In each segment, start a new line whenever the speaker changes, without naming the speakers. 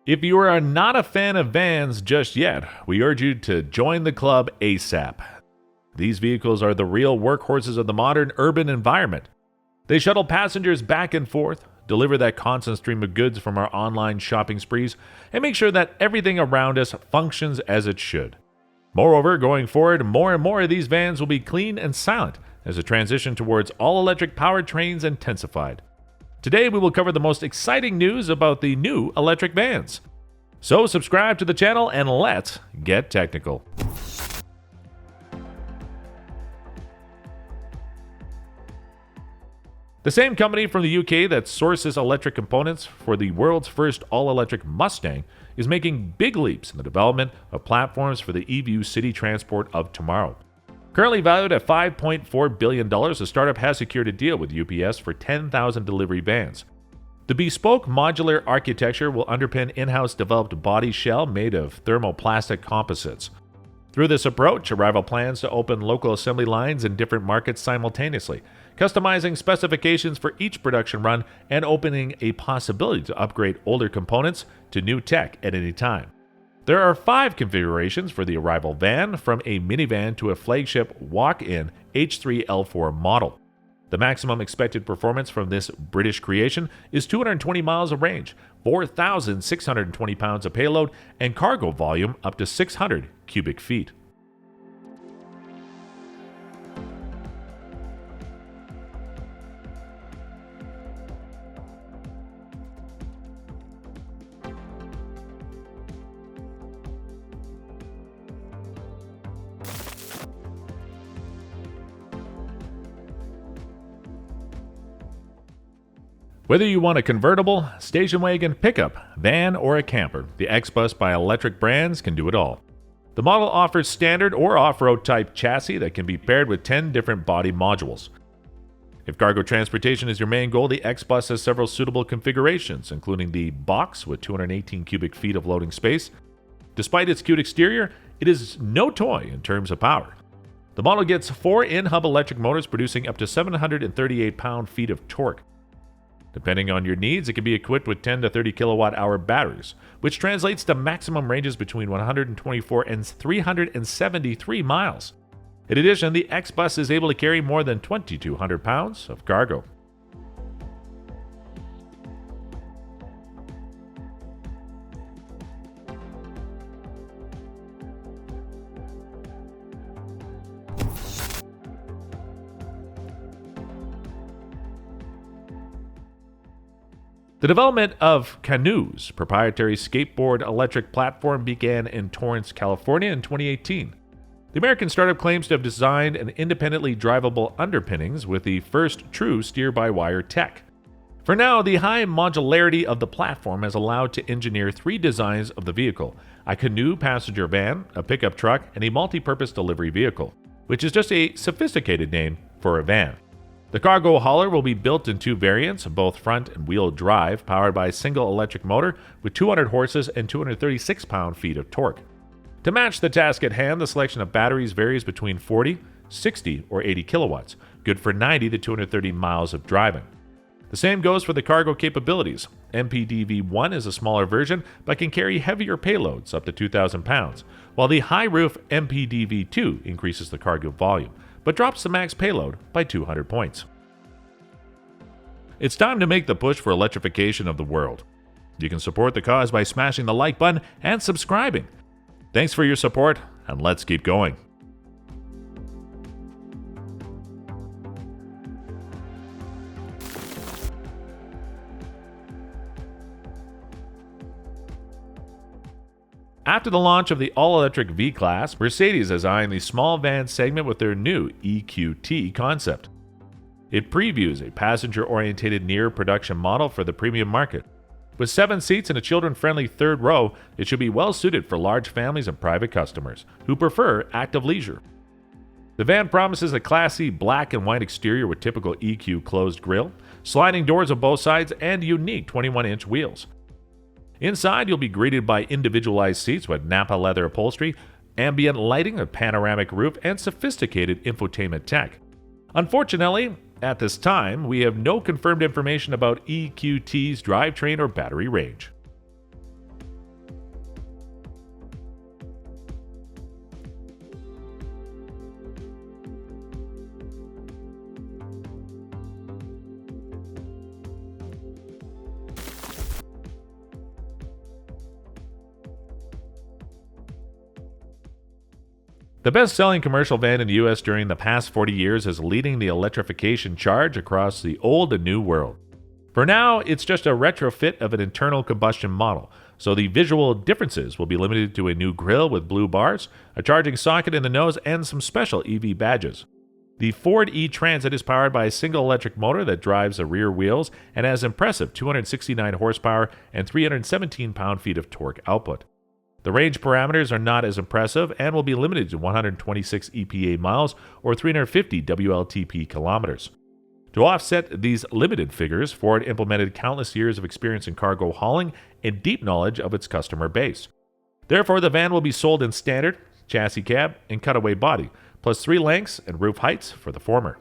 If you are not a fan of vans just yet, we urge you to join the club ASAP. These vehicles are the real workhorses of the modern urban environment. They shuttle passengers back and forth, deliver that constant stream of goods from our online shopping sprees, and make sure that everything around us functions as it should. Moreover, going forward, more and more of these vans will be clean and silent as the transition towards all-electric powertrains intensified. Today, we will cover the most exciting news about the new electric vans. So subscribe to the channel and let's get technical. The same company from the UK that sources electric components for the world's first all-electric Mustang is making big leaps in the development of platforms for the EV city transport of tomorrow. Currently valued at $5.4 billion, the startup has secured a deal with UPS for 10,000 delivery vans. The bespoke modular architecture will underpin in-house developed body shell made of thermoplastic composites. Through this approach, Arrival plans to open local assembly lines in different markets simultaneously, customizing specifications for each production run and opening a possibility to upgrade older components to new tech at any time. There are 5 configurations for the Arrival van, from a minivan to a flagship walk-in H3L4 model. The maximum expected performance from this British creation is 220 miles of range, 4,620 pounds of payload, and cargo volume up to 600 cubic feet. Whether you want a convertible, station wagon, pickup, van, or a camper, the Xbus by ElectricBrands can do it all. The model offers standard or off-road type chassis that can be paired with 10 different body modules. If cargo transportation is your main goal, the Xbus has several suitable configurations, including the box with 218 cubic feet of loading space. Despite its cute exterior, it is no toy in terms of power. The model gets 4 in-hub electric motors producing up to 738 pound-feet of torque. Depending on your needs, it can be equipped with 10 to 30 kilowatt-hour batteries, which translates to maximum ranges between 124 and 373 miles. In addition, the Xbus is able to carry more than 2,200 pounds of cargo. The development of Canoo's proprietary skateboard electric platform began in Torrance, California in 2018. The American startup claims to have designed an independently drivable underpinnings with the first true steer-by-wire tech. For now, the high modularity of the platform has allowed to engineer 3 designs of the vehicle: a Canoo passenger van, a pickup truck, and a multi-purpose delivery vehicle, which is just a sophisticated name for a van. The cargo hauler will be built in 2 variants, both front and wheel drive, powered by a single electric motor with 200 horses and 236 pound-feet of torque. To match the task at hand, the selection of batteries varies between 40, 60, or 80 kilowatts, good for 90 to 230 miles of driving. The same goes for the cargo capabilities. MPDV-1 is a smaller version, but can carry heavier payloads up to 2,000 pounds, while the high-roof MPDV-2 increases the cargo volume, but drops the max payload by 200 points. It's time to make the push for electrification of the world. You can support the cause by smashing the like button and subscribing. Thanks for your support, and let's keep going. After the launch of the all-electric V-Class, Mercedes is eyeing the small van segment with their new EQT concept. It previews a passenger-oriented near-production model for the premium market. With 7 seats and a children-friendly third row, it should be well-suited for large families and private customers who prefer active leisure. The van promises a classy black and white exterior with typical EQ closed grille, sliding doors on both sides, and unique 21-inch wheels. Inside, you'll be greeted by individualized seats with Napa leather upholstery, ambient lighting, a panoramic roof, and sophisticated infotainment tech. Unfortunately, at this time, we have no confirmed information about EQT's drivetrain or battery range. The best-selling commercial van in the U.S. during the past 40 years is leading the electrification charge across the old and new world. For now, it's just a retrofit of an internal combustion model, so the visual differences will be limited to a new grille with blue bars, a charging socket in the nose, and some special EV badges. The Ford E-Transit is powered by a single electric motor that drives the rear wheels and has impressive 269 horsepower and 317 pound-feet of torque output. The range parameters are not as impressive and will be limited to 126 EPA miles or 350 WLTP kilometers. To offset these limited figures, Ford implemented countless years of experience in cargo hauling and deep knowledge of its customer base. Therefore, the van will be sold in standard, chassis cab, and cutaway body, plus 3 lengths and roof heights for the former.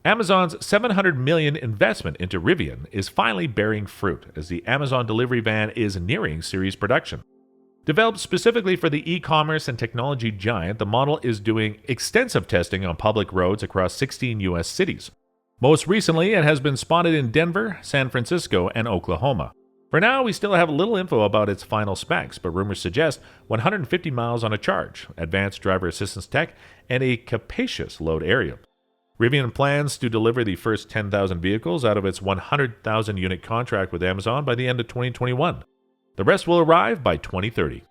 Amazon's $700 million investment into Rivian is finally bearing fruit as the Amazon delivery van is nearing series production. Developed specifically for the e-commerce and technology giant, the model is doing extensive testing on public roads across 16 U.S. cities. Most recently, it has been spotted in Denver, San Francisco, and Oklahoma. For now, we still have little info about its final specs, but rumors suggest 150 miles on a charge, advanced driver assistance tech, and a capacious load area. Rivian plans to deliver the first 10,000 vehicles out of its 100,000 unit contract with Amazon by the end of 2021. The rest will arrive by 2030.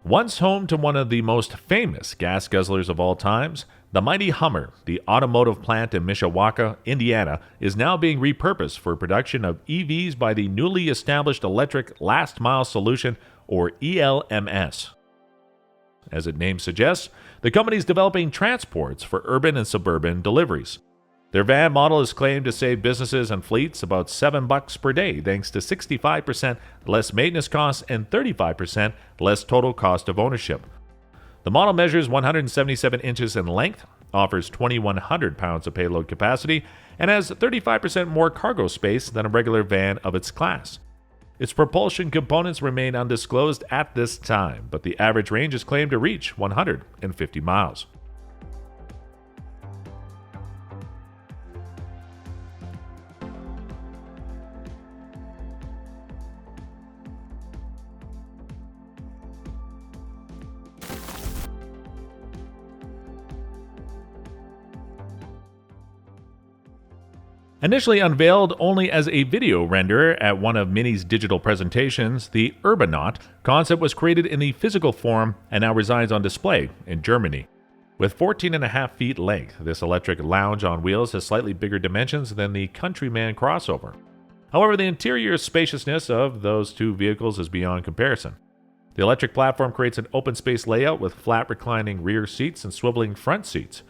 Once home to one of the most famous gas guzzlers of all times, the mighty Hummer, the automotive plant in Mishawaka, Indiana, is now being repurposed for production of EVs by the newly established Electric Last Mile Solution, or ELMS. As its name suggests, the company is developing transports for urban and suburban deliveries. Their van model is claimed to save businesses and fleets about $7 per day thanks to 65% less maintenance costs and 35% less total cost of ownership. The model measures 177 inches in length, offers 2,100 pounds of payload capacity, and has 35% more cargo space than a regular van of its class. Its propulsion components remain undisclosed at this time, but the average range is claimed to reach 150 miles. Initially unveiled only as a video render at one of Mini's digital presentations, the Urbanaut concept was created in the physical form and now resides on display in Germany. With 14.5 feet length, this electric lounge on wheels has slightly bigger dimensions than the Countryman crossover. However, the interior spaciousness of those two vehicles is beyond comparison. The electric platform creates an open space layout with flat reclining rear seats and swiveling front seats.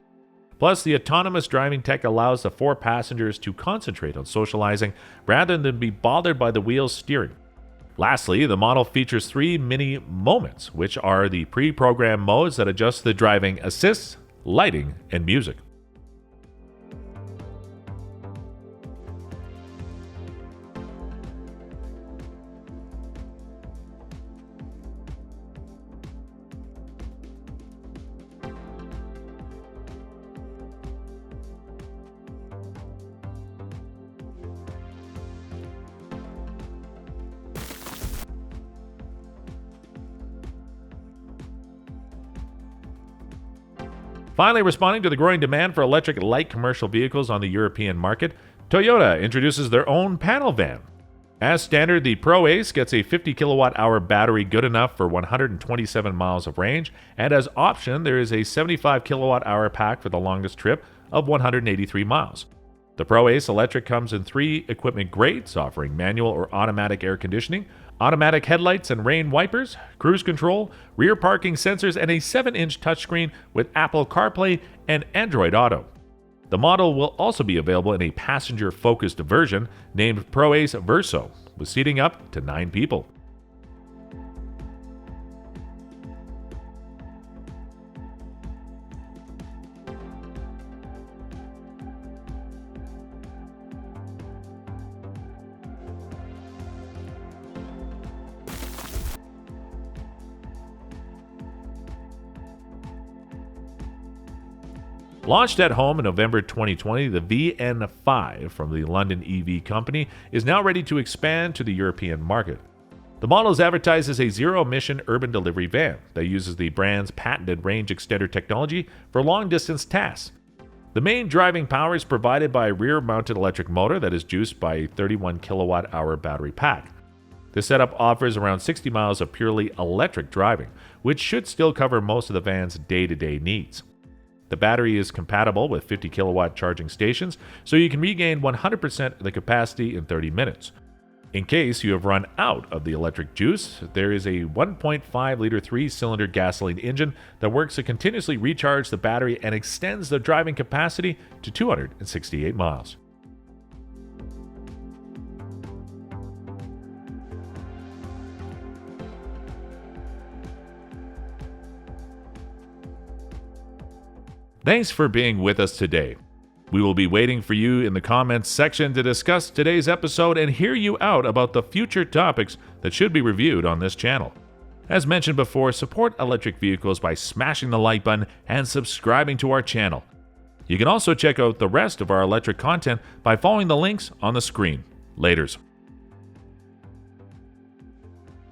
Plus, the autonomous driving tech allows the 4 passengers to concentrate on socializing rather than be bothered by the wheel's steering. Lastly, the model features 3 mini moments, which are the pre-programmed modes that adjust the driving assist, lighting, and music. Finally, responding to the growing demand for electric light commercial vehicles on the European market, Toyota introduces their own panel van. As standard, the Proace gets a 50 kilowatt-hour battery good enough for 127 miles of range, and as option, there is a 75 kilowatt-hour pack for the longest trip of 183 miles. The Proace Electric comes in 3 equipment grades, offering manual or automatic air conditioning, automatic headlights and rain wipers, cruise control, rear parking sensors, and a 7-inch touchscreen with Apple CarPlay and Android Auto. The model will also be available in a passenger-focused version named Proace Verso, with seating up to 9 people. Launched at home in November 2020, the VN5 from the London EV company is now ready to expand to the European market. The model is advertised as a zero-emission urban delivery van that uses the brand's patented range extender technology for long-distance tasks. The main driving power is provided by a rear-mounted electric motor that is juiced by a 31 kilowatt-hour battery pack. This setup offers around 60 miles of purely electric driving, which should still cover most of the van's day-to-day needs. The battery is compatible with 50 kilowatt charging stations, so you can regain 100% of the capacity in 30 minutes. In case you have run out of the electric juice, there is a 1.5 liter 3-cylinder gasoline engine that works to continuously recharge the battery and extends the driving capacity to 268 miles. Thanks for being with us today. We will be waiting for you in the comments section to discuss today's episode and hear you out about the future topics that should be reviewed on this channel. As mentioned before, support electric vehicles by smashing the like button and subscribing to our channel. You can also check out the rest of our electric content by following the links on the screen. Laters.